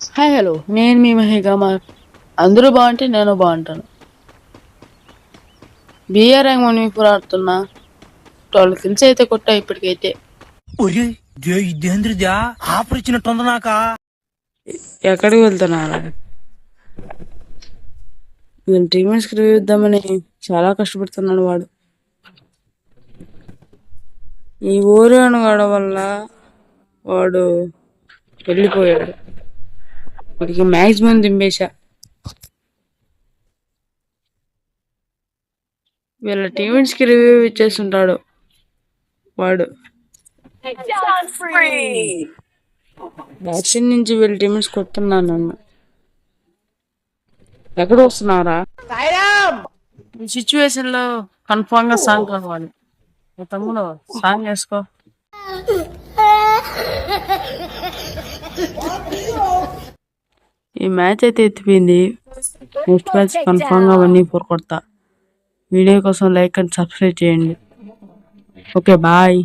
Hi hello నేను మీ మహిగా అందరూ బాగుంటే నేను బాగుంటాను. బిఆర్ ర్యాంక్ ఇప్పుడు ఆడుతున్నా 12 కిల్స్ అయితే కొట్టా ఇప్పటికైతే. ఇదేంద్రజా ఆఫర్ ఇచ్చినట్టుంది నాక. ఎక్కడికి వెళ్తున్నారు? వీళ్ళ టీమేట్స్కి రివ్యూ ఇద్దామని చాలా కష్టపడుతున్నాడు వాడు. ఈ ఊరేను వాడ వల్ల వాడు వెళ్ళిపోయాడు. వాడికి మ్యాక్సిమం దింపేశా. వీళ్ళ టీమేట్స్కి రివ్యూ ఇచ్చేస్తుంటాడు వాడు. వ్యాక్సిన్ నుంచి వీళ్ళ టీమేట్స్ కొడుతున్నాను నన్ను. ఎక్కడ వస్తున్నారా? ఈ సిచ్యువేషన్ లో కన్ఫామ్ గా సాంగ్ కావాలి. తమ్ముడు సాంగ్ వేసుకో. ఈ మ్యాచ్ అయితే ఎత్తిపోయింది. నెక్స్ట్ మ్యాచ్ కన్ఫామ్ గా 1-4 కొడతా. వీడియో కోసం లైక్ అండ్ సబ్స్క్రైబ్ చేయండి. Okay bye.